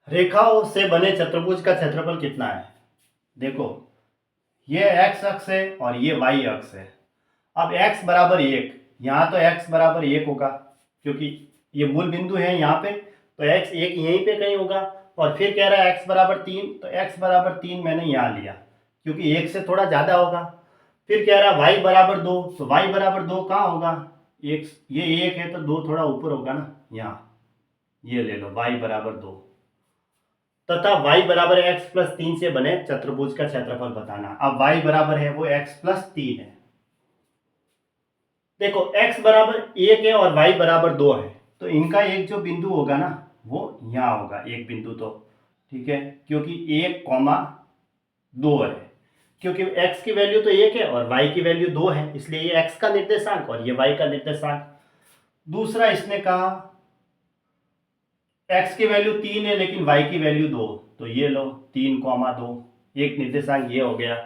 रेखाओं से बने चतुर्भुज का क्षेत्रफल कितना है? देखो, ये x अक्ष है और ये y अक्ष है। अब x बराबर 1, यहाँ तो x बराबर 1 होगा क्योंकि ये मूल बिंदु है यहाँ पे, तो x 1 यहीं पे कहीं होगा। और फिर कह रहा है x बराबर 3, तो x बराबर 3 मैंने यहाँ लिया क्योंकि 1 से थोड़ा ज़्यादा होगा। फिर कह रहा है y बराबर 2, तो y बराबर 2 कहाँ होगा? एक, ये 1 है तो 2 थोड़ा ऊपर होगा ना, यहाँ ये ले लो y बराबर 2, तथा y बराबर x प्लस 3 से बने चतुर्भुज का क्षेत्रफल बताना। अब y बराबर है वो x प्लस 3 है। देखो x बराबर 1 है और y बराबर 2 है, तो इनका एक जो बिंदु होगा ना वो यहाँ होगा, एक बिंदु, तो ठीक है, क्योंकि 1,2 है, क्योंकि x की वैल्यू तो 1 है और y की वैल्यू 2 है, इसलिए ये x का निर्देशांक और ये y का निर्देशांक। दूसरा इसने कहा x की वैल्यू 3 है लेकिन y की वैल्यू 2, तो ये लो 3,2, एक निर्देशांक ये हो गया,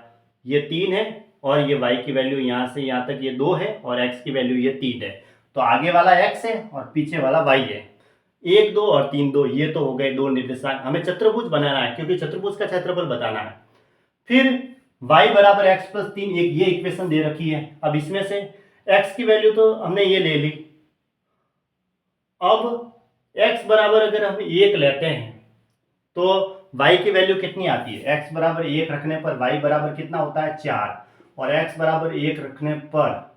ये 3 है और ये y की वैल्यू यहाँ से यहाँ तक ये 2 है और x की वैल्यू ये 3 है, तो आगे वाला x है और पीछे वाला y है। 1 2 और 3 2, ये तो हो गए दो निर्देशांक। हमें चतुर्भुज बनाना है क्योंकि चतुर्भुज का क्षेत्रफल बताना है। फिर y बराबर x प्लस 3, एक ये इक्वेशन दे रखी है। अब इसमें से x की वैल्यू तो हमने ये ले ली। अब x बराबर अगर हम 1 लेते हैं तो y की वैल्यू कितनी आती है? x बराबर 1 रखने पर y बराबर कितना होता है? 4, और x बराबर 1 रखने पर,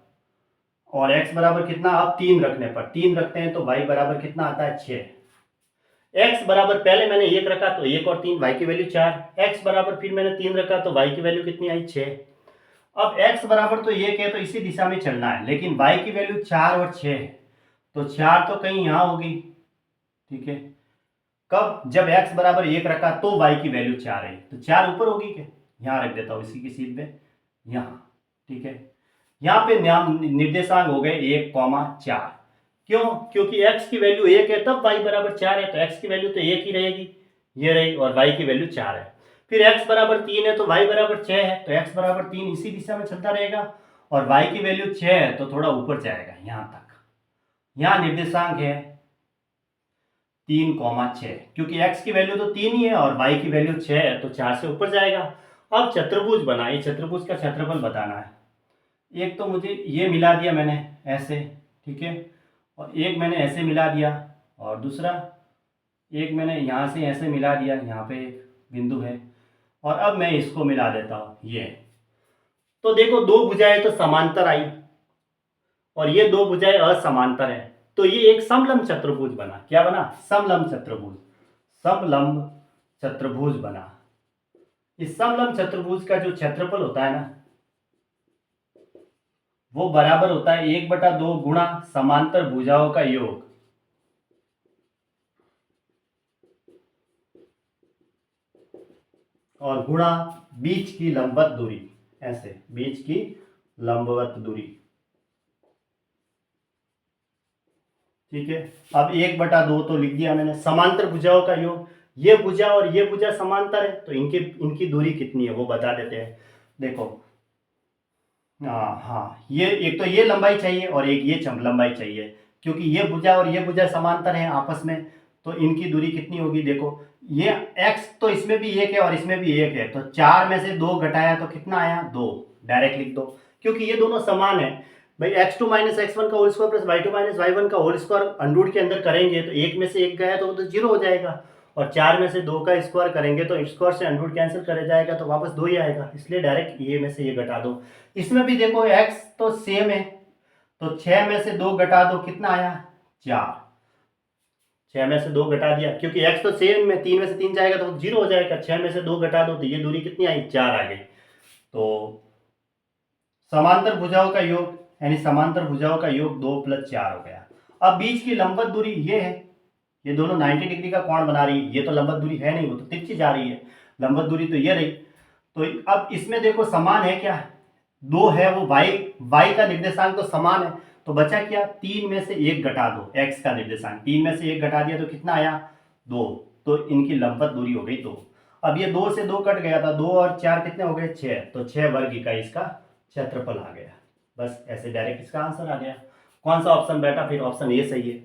और x बराबर कितना, अब 3 रखने पर, 3 रखते हैं तो y बराबर कितना आता है? 6। x बराबर पहले मैंने 1 रखा तो 1 और 3, y की वैल्यू 4। x बराबर फिर मैंने 3 रखा तो y की वैल्यू कितनी आई? 6। अब x बराबर तो 1 है तो इसी दिशा में चलना है, लेकिन y की वैल्यू 4 और 6 है, तो 4 तो कहीं यहाँ होगी, ठीक है। कब? जब x बराबर 1 रखा तो y की वैल्यू 4 है, तो 4 ऊपर होगी क्या? यहाँ रख देता हूँ इसी की सीध में, यहाँ, ठीक है। यहाँ पे निर्देशांक हो गए 1,4। क्यों? क्योंकि x की वैल्यू 1 है तब y बराबर 4 है, तो x की वैल्यू तो 1 ही रहेगी, ये रही, और y की वैल्यू 4 है। फिर x बराबर 3 है तो y बराबर 6 है, तो x बराबर 3 इसी दिशा में चलता रहेगा, और y की वैल्यू 6 है तो थोड़ा ऊपर जाएगा यहाँ तक। यहाँ निर्देशांक है 3,6, क्योंकि x की वैल्यू तो 3 ही है और y की वैल्यू 6 है, तो 4 से ऊपर जाएगा। अब चतुर्भुज बना, ये चतुर्भुज का क्षेत्रफल बताना है। एक तो मुझे ये मिला दिया मैंने ऐसे, ठीक है, और एक मैंने ऐसे मिला दिया, और दूसरा एक मैंने यहाँ से ऐसे मिला दिया, यहाँ पे एक बिंदु है, और अब मैं इसको मिला देता हूँ ये। तो देखो, दो भुजाएं तो समांतर आई और ये दो भुजाएं असमांतर है, तो ये एक समलंब चतुर्भुज बना। क्या बना? समलंब चतुर्भुज, समलंब चतुर्भुज बना। इस समलंब चतुर्भुज का जो क्षेत्रफल होता है ना, वो बराबर होता है 1/2 गुणा समांतर भुजाओं का योग, और गुणा बीच की लंबवत दूरी, ऐसे बीच की लंबवत दूरी, ठीक है। अब 1/2 तो लिख दिया मैंने। समांतर भुजाओं का योग, ये भुजा और ये भुजा समांतर है, तो इनकी दूरी कितनी है वो बता देते हैं। देखो, हाँ, ये एक तो ये लंबाई चाहिए और एक ये लंबाई चाहिए, क्योंकि ये भुजा और ये भुजा समांतर हैं आपस में, तो इनकी दूरी कितनी होगी? देखो, ये x तो इसमें भी 1 है और इसमें भी 1 है, तो 4 में से 2 घटाया तो कितना आया? 2। डायरेक्ट लिख दो, क्योंकि ये दोनों समान है भाई। x2 माइनस x1 का whole square plus y2 minus y1 का होल स्क्वायर अंडरूट के अंदर करेंगे तो 1 में से 1 गया तो वो तो 0 हो जाएगा, और 4 में से 2 का स्क्वायर करेंगे तो स्क्वायर से अंडरूट कैंसिल करे जाएगा तो वापस 2 ही आएगा, इसलिए डायरेक्ट ये में से ये घटा दो। इसमें भी देखो x तो सेम है, तो 6 में से 2 घटा दो, कितना आया? 4। 6 में से 2 घटा दिया, क्योंकि x तो सेम में, 3 में से 3 जाएगा तो 0 हो जाएगा, 6 में से 2 घटा दो तो ये दूरी कितनी आई? 4 आ गई। तो समांतर भुजाओं का योग, यानी समांतर भुजाओं का योग 2 + 4 हो गया। अब बीच की लंबवत दूरी ये है, ये दोनों 90 डिग्री का कोण बना रही है, ये तो लंबवत दूरी है नहीं, वो तो तिरछी जा रही है, लंबवत दूरी तो ये रही। तो अब इसमें देखो समान है क्या? 2 है, वो y का निर्देशांक तो समान है, तो बचा क्या? 3 में से 1 घटा दो, x का निर्देशांक 3 में से 1 घटा दिया तो कितना आया? 2। तो इनकी लंबवत दूरी हो गई 2। अब ये 2 से 2 कट गया था, 2 और 4 कितने हो गए? 6, तो 6 वर्ग का इसका क्षेत्रफल आ गया। बस ऐसे डायरेक्ट इसका आंसर आ गया। कौन सा ऑप्शन बैठा? फिर ऑप्शन ए सही है।